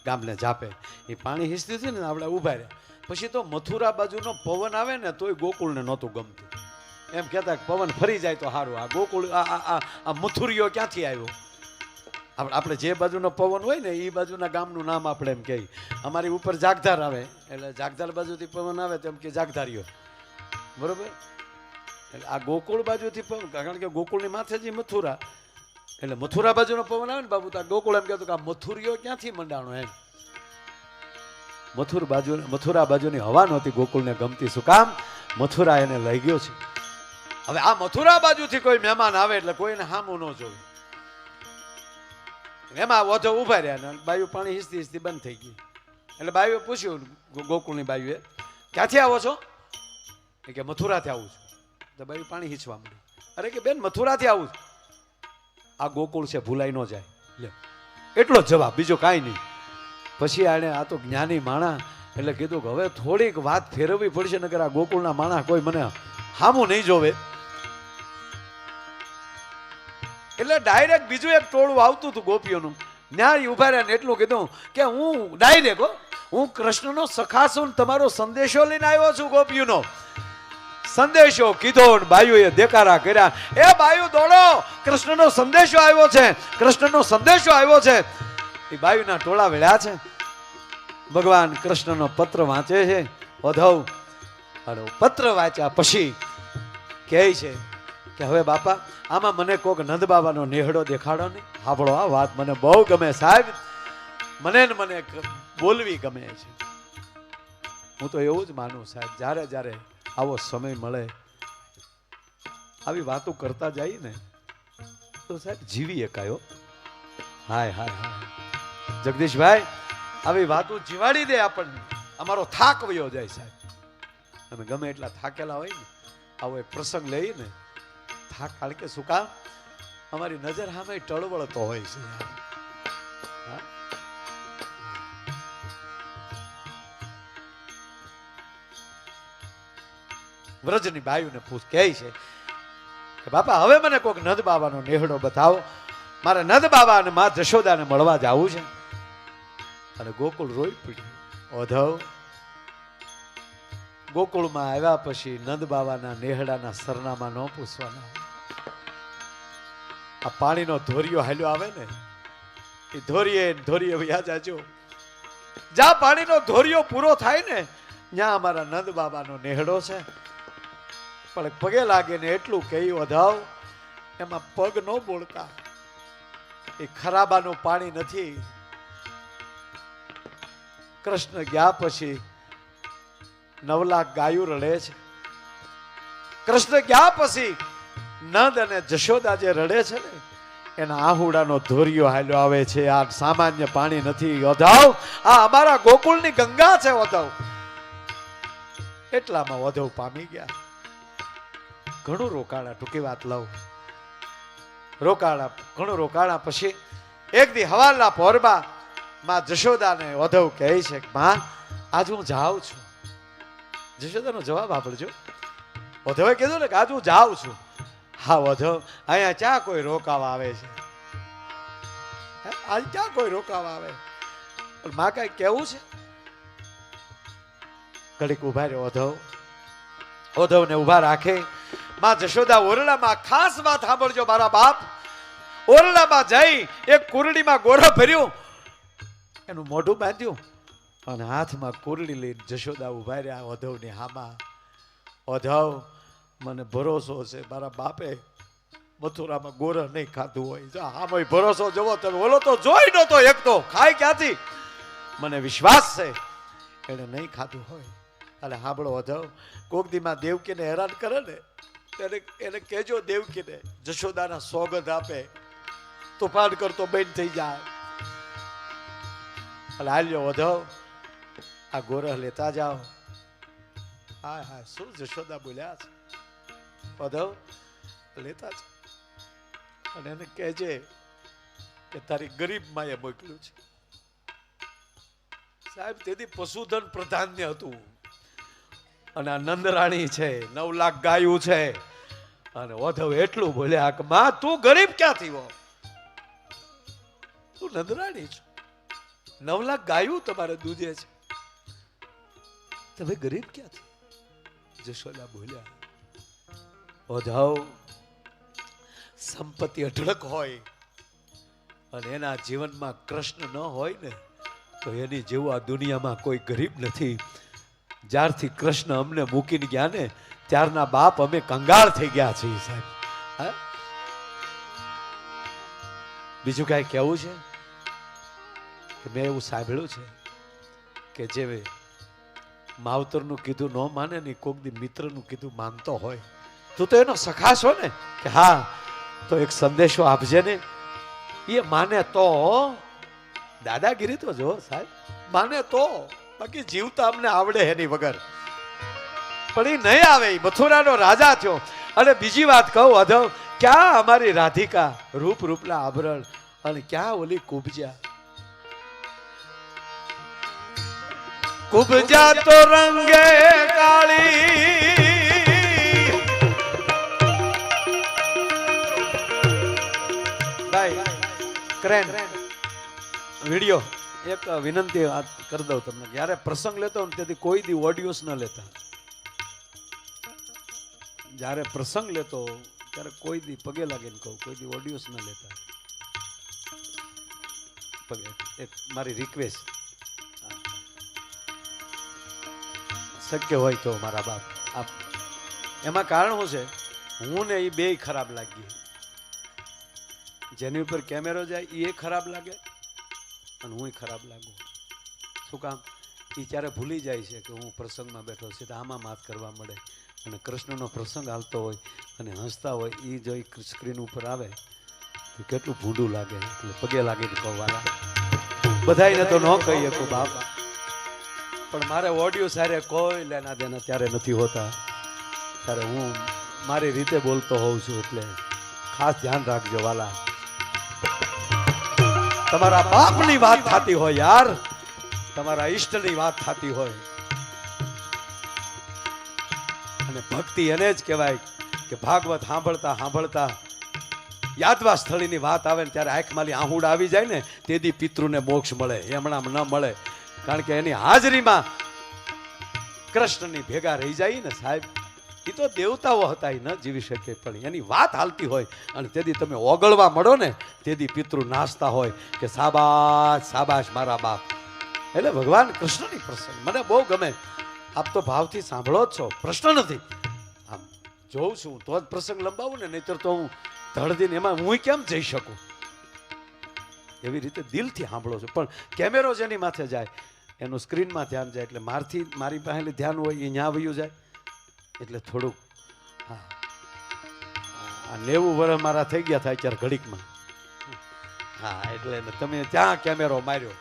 ગામને જાપે. એ પાણી હિંચતી હતી ને આપણે ઉભા રહ્યા. પછી તો મથુરા બાજુનો પવન આવે ને તોય ગોકુળને નહોતું ગમતું. એમ કહેતા પવન ફરી જાય તો સારું. આ ગોકુળ આ મથુરીઓ ક્યાંથી આવ્યો? આપણે જે બાજુનો પવન હોય ને એ બાજુના ગામનું નામ આપણે એમ કહીએ. અમારી ઉપર જાગધાર આવે એટલે જાગધાર બાજુથી પવન આવે તો એમ કે જાગધારીઓ, બરોબર. એટલે આ ગોકુળ બાજુથી પવન, કારણ કે ગોકુળની માથે જ મથુરા, એટલે મથુરા બાજુનો પવન આવે ને બાબુ તો ગોકુળ એમ કહેતું કે આ મથુરીઓ ક્યાંથી મંડાણો એમ. મથુરા બાજુની હવા નહોતી ગોકુળને ગમતી. શું કામ? મથુરા એને લઈ ગયો છે. હવે આ મથુરા બાજુથી કોઈ મહેમાન આવે એટલે કોઈને હામું ન જોવે. એમાં ઓધો ઉભા રહ્યા ને બાયુ પાણી હિંચતી હિંચતી બંધ થઈ ગઈ. એટલે બાયુએ પૂછ્યું ગોકુળની બાયુએ, ક્યાંથી આવો છો? કે મથુરાથી આવું છું. તો બાયુ પાણી હિંચવા માંડી. અરે કે બેન મથુરાથી આવું છું. આ ગોકુળ છે, ભૂલાઈ ન જાય. લે એટલો જ જવાબ, બીજો કાંઈ નહીં. પછી આને આ તો જ્ઞાની માણા એટલે કીધું કે હવે થોડીક વાત ફેરવવી પડશે, નકર આ ગોકુળના માણા કોઈ મને હામું નહીં જોવે. એટલે ડાયરેક્ટ બીજું એક ટોળું આવતું હતું ગોપીઓનું. ન્યાય ઉભા રહ્યા ને એટલું કીધું કે હું ડાયરેક્ટ હું કૃષ્ણનો સખા છું, તમારો સંદેશો લઈને આવ્યો છું. ગોપીઓનો સંદેશો કીધો ને બાયુએ દેકારા કર્યા. એ બાયુ દોડો, કૃષ્ણનો સંદેશો આવ્યો છે, કૃષ્ણનો સંદેશો આવ્યો છે. એ બાયુના ટોળા વેળ્યા છે. ભગવાન કૃષ્ણનો પત્ર વાંચે છે ઓધવ. અને પત્ર વાંચ્યા પછી કહે છે કે હવે બાપા આમાં મને કોક નંદ બાબાનો નેહડો દેખાડો ને. સાંભળો આ વાત મને બહુ ગમે સાહેબ, મને બોલવી ગમે છે. હું તો એવું જ માનું સાહેબ, જ્યારે જ્યારે આવો સમય મળે આવી વાતો કરતા જઈએ ને તો સાહેબ જીવી એકાયો. હાય હાય હાય જગદીશભાઈ, આવી વાતો જીવાડી દે આપણને. અમારો થાક વયો જાય સાહેબ. અમે ગમે એટલા થાકેલા હોય ને, આવો એક પ્રસંગ લઈને થાક, કારણ કે શું કામ અમારી નજર સામે ટળવળતો હોય છે. વ્રજની બાયુને પૂછ કહે છે કે બાપા હવે મને કોઈક નંદ બાબાનો નેહડો બતાવો, મારે નંદ બાબા અને મા જશોદાને મળવા જવું છે. અને ગોકુળ રોઈ પડ્યું. ઓધવ ગોકુળમાં આવ્યા પછી નંદ બાબાના નેહડાના સરનામા ન પૂછવાના. આ પાણીનો ધોરિયો હાલ્યો આવે ને એ ધોરીએ વયા જાજો. જ્યાં પાણીનો ધોરિયો પૂરો થાય ને ત્યાં અમારા નંદ બાબાનો નેહડો છે. પણ પગે લાગે ને એટલું કહ્યું ઓધવ, એમાં પગ ન બોળતા. એ ખરાબાનું પાણી નથી. કૃષ્ણ ગયા પછી 9 લાખ ગાયું રડે છે. કૃષ્ણ ગયા પછી નંદ અને જશોદા જે રડે છે ને એના આહુડાનો ધોરિયો હાલ્યો આવે છે. આ સામાન્ય પાણી નથી ઓધવ, આ અમારા ગોકુળની ગંગા છે ઓધવ. એટલામાં ઓધવ પામી ગયા. ઘણું રોકાણા, ટૂંકી વાત લઉં. રોકાણા, ઘણું રોકાણા પછી એક દી હવારના પોરમાં માં જશોદાને વધવ કહે છે કે માં આજ હું જાઉં છું. જશોદાનો જવાબ આપજો. વધવે કીધું ને કે આજ હું જાઉં છું. હા વધવ, અહીંયા ક્યાં કોઈ રોકાવા આવે છે? આજ ક્યાં કોઈ રોકાવા આવે? પણ માં કઈ કેવું છે? ઘડીક ઉભા રહ્યો વધવ. વધવને ઉભા રાખે. માં જશોદા ઓરડામાં, ખાસ વાત સાંભળજો મારા બાપ, ઓરડામાં જઈ એક કુરડીમાં ગોરો ભર્યું, એનું મોઢું બાંધ્યું અને હાથમાં કુરડી લઈને જશોદા ઉભા રહ્યા વધવની હામાં. વધવ, મને ભરોસો છે મારા બાપે મથુરામાં ગોરહ નહીં ખાધું હોય. આમાં ભરોસો જવો તમે, ઓલો તો જોઈ નતો એક તો, ખાય ક્યાંથી? મને વિશ્વાસ છે એને નહીં ખાધું હોય. અને સાંભળો વધવ, કોક દીમાં દેવકીને હેરાન કરે ને એને કહેજો દેવકીને જશોદાના સોગંદ આપે, તોફાન કરતો બંધ થઈ જાય. એટલે હાલ્યો વધવ, આ ગોરહ લેતા જાઓ. હા હા, શું જશોદા બોલ્યા છે? વધવ લેતા જ, અને એને કહેજે કે તારી ગરીબ માએ મોકલ્યું છે. સાહેબ તેથી પશુધન પ્રધાન્ય હતું, અને આ નંદરાણી છે, 9 લાખ ગાયું છે. અને વધવ એટલું બોલ્યા કે માં તું ગરીબ ક્યાંથી હો? તું નંદરાણી છો, 9 લાખ ગાયું તમારે દૂધે છે, તમે ગરીબ ક્યાંથી? જશોદા બોલ્યા વધવ, સંપત્તિ અઢળક હોય અને એના જીવનમાં કૃષ્ણ ન હોય ને તો એની જેવું આ દુનિયામાં કોઈ ગરીબ નથી. જ્યારથી કૃષ્ણ અમને મૂકીને ગયા ને ત્યારના બાપ અમે કંગાળ થઈ ગયા છીએ સાહેબ. બીજું કઈ કેવું છે કે મેં એવું સાંભળ્યું છે કે જે માવતરનું કીધું ન માને ને કોક દી મિત્રનું કીધું માનતો હોય. તું તો એનો સખા છો ને કે હા તો એક સંદેશો આપજે ને. એ માને તો, દાદાગીરી તો જો સાહેબ, માને તો, બાકી જીવતા અમને આવડે એની વગર. પણ એ નહીં આવે, એ મથુરાનો રાજા થયો. અને બીજી વાત કહું અધવ, ક્યાં અમારી રાધિકા રૂપ રૂપના આભરણ, અને ક્યાં ઓલી કુબજા? કુબજા તો રંગે કાળી, ભાઈ ક્રેન વિડિયો એક વિનંતી કરી દઉં તમને. જ્યારે પ્રસંગ લેતો ને તેથી કોઈ દી ઓડિયોસ ન લેતા. જ્યારે પ્રસંગ લેતો ત્યારે કોઈ દી પગે લાગીને કહું, કોઈ દી ઓડિયોસ ન લેતા. પગે એક મારી રિક્વેસ્ટ, શક્ય હોય તો મારા બાપ આપ. એમાં કારણ શું છે, હું ને એ બે ખરાબ લાગીએ. જેની ઉપર કેમેરો જાય એ ખરાબ લાગે અને હું ખરાબ લાગુ. શું કામ? એ ત્યારે ભૂલી જાય છે કે હું પ્રસંગમાં બેઠો, સીધા આમાં માત કરવા મળે. અને કૃષ્ણનો પ્રસંગ હાલતો હોય અને હસતા હોય એ જો સ્ક્રીન ઉપર આવે તો કેટલું ભૂંડું લાગે. એટલે પગે લાગીને કહેવાના, બધાને તો ન કહી શકું બાપ, પણ મારે ઓડિયો સારે કોઈ લેના દેના ત્યારે નથી હોતા. ત્યારે હું મારી રીતે બોલતો હોઉં છું. એટલે ખાસ ધ્યાન રાખજો વાલા. તમારા બાપની વાત થતી હોય યાર, તમારા ઈષ્ટની વાત થતી હોય, અને ભક્તિ એને જ કહેવાય કે ભાગવત સાંભળતા સાંભળતા યાદવા સ્થળીની વાત આવે ને ત્યારે આંખમાંથી આહુડ આવી જાય ને તેથી પિતૃને મોક્ષ મળે. હમણાં ન મળે, કારણ કે એની હાજરીમાં કૃષ્ણની ભેગા રહી જાય ને સાહેબ. એ તો દેવતાઓ હતા, એ ન જીવી શકે, પણ એની વાત હાલતી હોય અને તેથી તમે ઓગળવા મળો ને તેથી પિતૃ નાચતા હોય કે સાબાશ સાબાશ મારા બાપ. એટલે ભગવાન કૃષ્ણની પ્રસંગ મને બહુ ગમે. આપ તો ભાવથી સાંભળો જ છો, પ્રશ્ન નથી. આમ જોઉં છું તો જ પ્રસંગ લંબાવું ને, નહીતર તો હું ધડદીને એમાં હું કેમ જઈ શકું. એવી રીતે દિલથી સાંભળો છું. પણ કેમેરો જેની માથે જાય એનું સ્ક્રીનમાં ધ્યાન જાય, એટલે મારી પાસે ધ્યાન હોય એ ન્યા વયું જાય. એટલે થોડુંક હા, 90 વર્ષ મારા થઈ ગયા થાય અત્યારે ઘડીકમાં. હા, એટલે તમે ત્યાં કેમેરો માર્યો.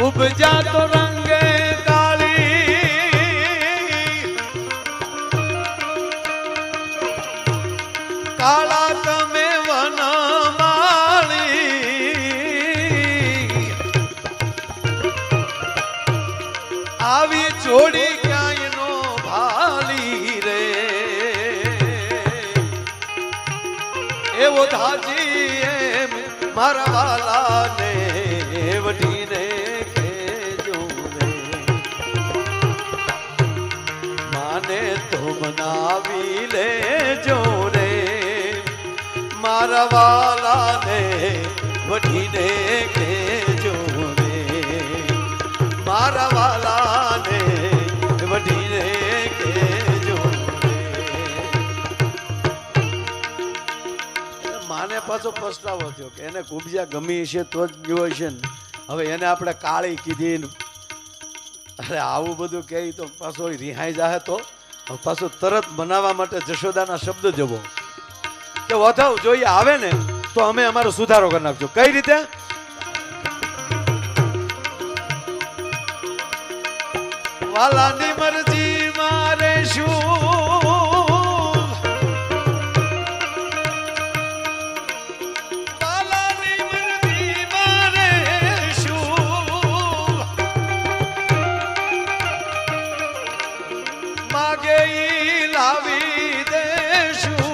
ઉપજા તો રંગે કાળી, કાળા તમે વનમાળી આવી જોડી ક્યાંય નો ભાલી રે એવો ધાજી એમ મારા વાલાને વટીને કેજો રે માને તો મનાવી લેજો રે મારા વાલાને વટીને કેજો રે મારા વાલાને વટીને કેજો રે માને પાછો પસ્તાવો થયો કે એને કુબજા ગમી છે તો જ ગયો છે ને હવે એને આપણે કાળી કીધી અરે આવું બધું કહે તો પાછો રિહાઈ જાહે તો પાછું તરત બનાવવા માટે જશોદાના શબ્દ જવો કે વધાવ જોઈએ આવે ને તો અમે અમારો સુધારો કરી નાખજો કઈ રીતે વાલાની મરજી મારે શું વાલાની મરજી મારે શું માગે ઈ લાવી દેશું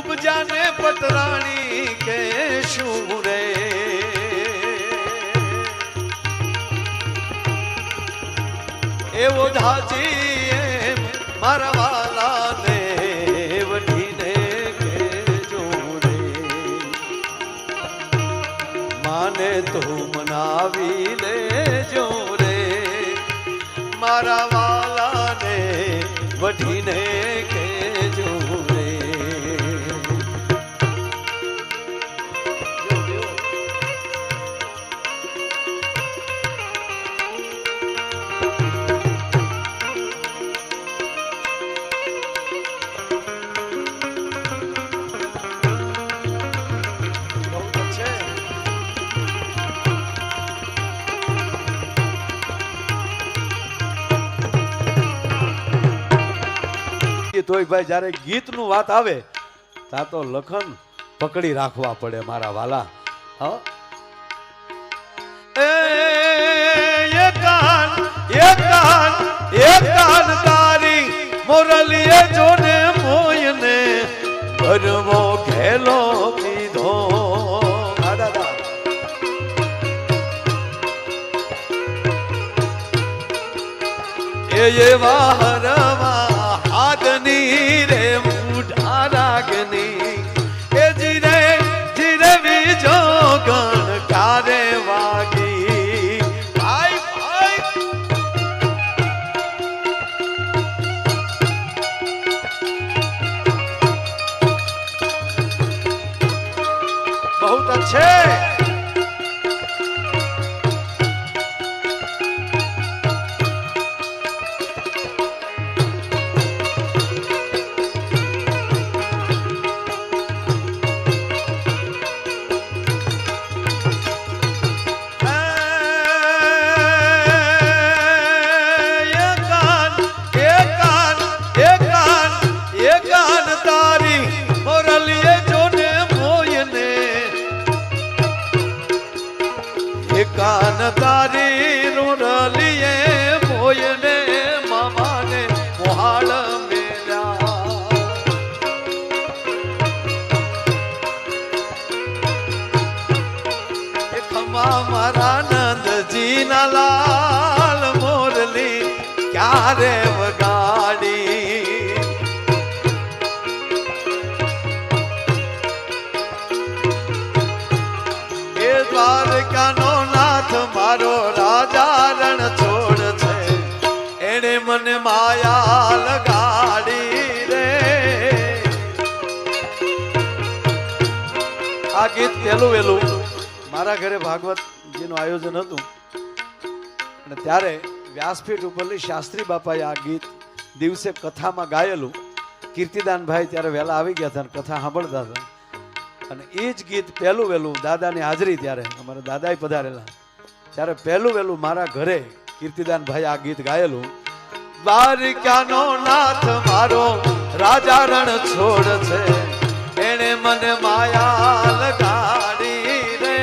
કુબજાને પટરાણી કેશું રે એવો ધાજી એમ મારા વાલાને વટીને કેજો રે માને તો મનાવી લેજો રે મારા વાલાને વટીને કેજો રે તોય ભાઈ જ્યારે ગીતનું વાત આવે ત્યાં તો લખન પકડી રાખવા પડે મારા વાલા એકાન તારી મોરલીએ જોને મોયને ભરવો ઘેલો કીધો એવા હરવા આગની રે મૂઢા રાગની એ જીરે જીરે બીજો ગણ કારે વાગી ભાઈ ભાઈ બહુ अच्छे કાન તારી રોરલીએ મોયને મામાને મોહાળ મેલ્યા ખમા મારા નંદજીના લાલ મોરલી ક્યારે વગાડી એ દ્વારકાનો મારો રાજા રણ છોડ છે એને મને માયા લગાડી રે આ ગીત પેલું વેલું મારા ઘરે ભાગવતજીનું આયોજન હતું અને ત્યારે વ્યાસપીઠ ઉપરથી શાસ્ત્રી બાપાએ આ ગીત દિવસે કથામાં ગાયેલું કીર્તિદાનભાઈ ત્યારે વહેલા આવી ગયા હતા અને કથા સાંભળતા હતા અને એ જ ગીત પહેલું વહેલું દાદાની હાજરી ત્યારે અમારા દાદાએ પધારેલા ત્યારે પહેલું વહેલું મારા ઘરે કીર્તિદાન ભાઈ આ ગીત ગાયેલું. દ્વારિકાનો નાથ મારો રાજા રણ છોડ છે, એને મને માયા લગાડી રે.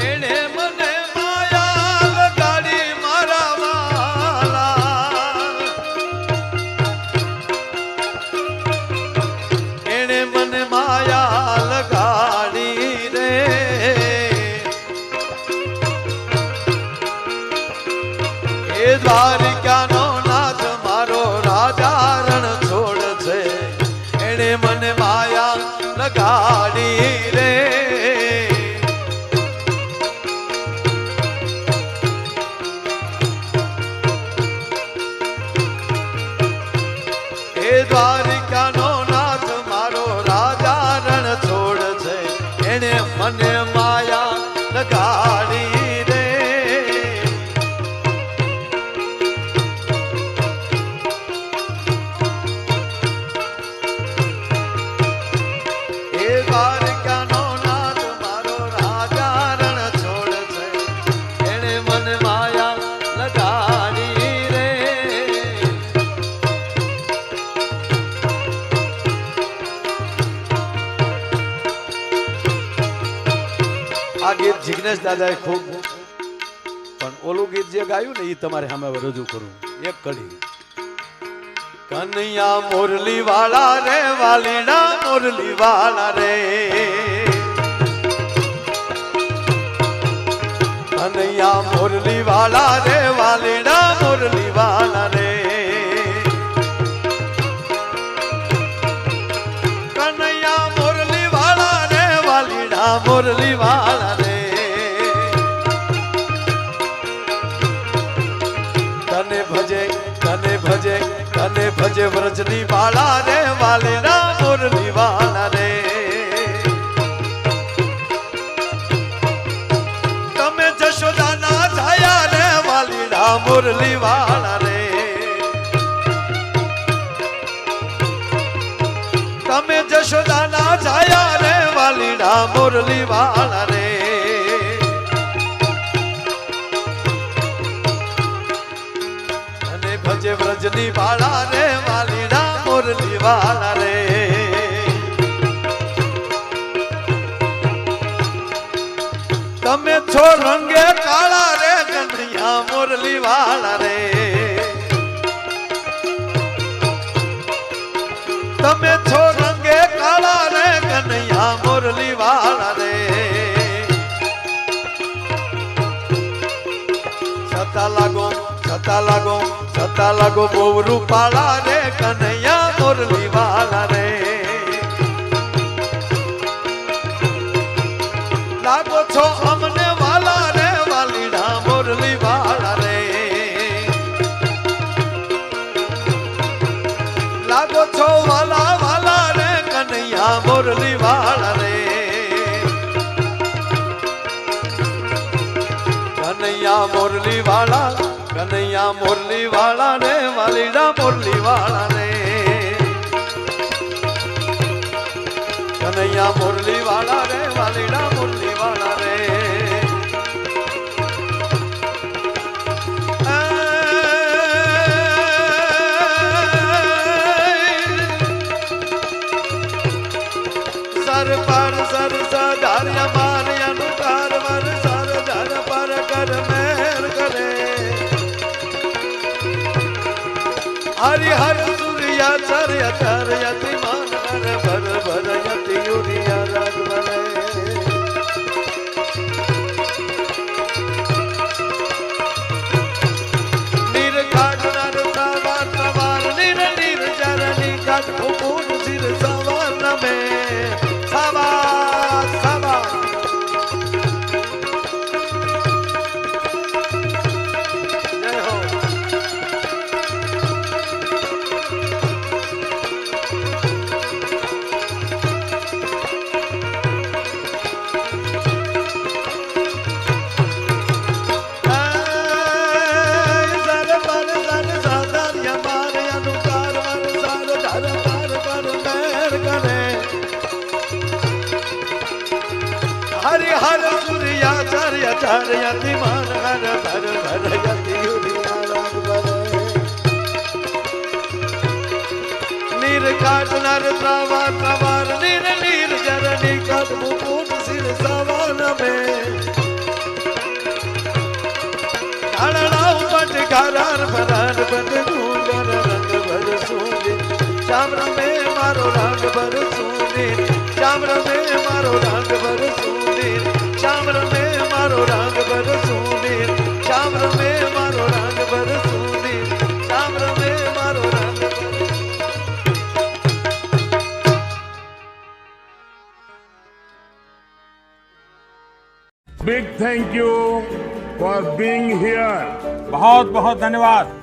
એને મને માયા લગાડી મારા વાલા, એને મને માયા લગાડી રે. એ દ્વારિકાનો નાથ મારો રાજા રણ છોડ છે, એને મને માયા લગાડી રે. એ દ્વારિકાનો નાથ મારો રાજા રણ છોડ છે, એને મને માયા લગાડી રે. એ દ્વારિકાનો નાથ મારો રાજા રણ છોડ છે, એને મને માયા લગાડી રે. આ ગીત જિગ્નેશ દાદાએ ખૂબ, પણ ઓલું ગીત જે ગાયું ને એ તમારે સામે રજૂ કરું એક કડી. કનૈયા મોરલી વાળા રે વાલીડા મોરલી વાળા રે, કનૈયા મોરલી વાળા રે વાલીડા મોરલી વાળા રે. કનૈયા મોરલી વાળા રે વાલીડા મોરલી વાળા રે. તને ભજે તને ભજે તને ભજે વ્રજની વાળા રે વાલીડા મોરલી વાળા રે. તમે જશોદાના છાયા રે વાલીડા મોરલી વાળા રે. તમે જશોદાના છાયા રે વાલીડા મોરલી વાળા રે. તને ભજે વ્રજની વાળા રે વાલીડા મોરલી વાળા રે. તમે છો રંગે કાળા રે કનૈયા મોરલી વાળા રે. તમે છો રંગે કાળા રે કનૈયા મોરલી વાળા રે. છતા લાગો બહુ રૂપાળા રે કનૈયા મોરલી વાળા રે. લાગો છો અમને વાલા રે વાલીડા મોરલી વાળા રે. લાગો છો વાલા વાલા રે કનૈયા મોરલી વાળા રે. કનૈયા મોરલી વાળા કનૈયા મોરલી વાળા રે વાલીડા મોરલી વાળા રે. કનૈયા મોરલી વાળા રે વાલીડા મોરલી વાળા રે. સર પર સર સધાર્યા માર્યાનું કારવર સર ધર પર કર મેર કરે. હરિ હર સૂર્યા ચર્ય ચર્યતિ માન ભર ભર યતિ યુરિયા રાગ ભરે. નીરઘાટ નર સવાર સવાર નીર નીર ચરની ઘાટ ભૂપૂર સિર સવાર નમે સવાર સવાર. જય હો. હરિહર સૂર્યાચાર્ય ચાર્યતિ માન હર ધર ધરયતિ નીર કાટનાર ત્રાવા ત્રાવાર નીર નીર જરની કાટ મુકુટ સિર સવાન મે કાળા ઉપટ ઘરાર ભરાર બન ડુંગર રંગ ભર સુંદી શ્યામ રમે મારો રંગ ભર સુંદી શ્યામ રમે મારો રંગ ભર સુંદી શ્યામ રમે મારો રંગ ભર સુંદી શ્યામ રમે મારો રંગ ભર સુંદી શ્યામ રમે મારો રંગ ભર
Big thank you for being here.
बहुत बहुत धन्यवाद।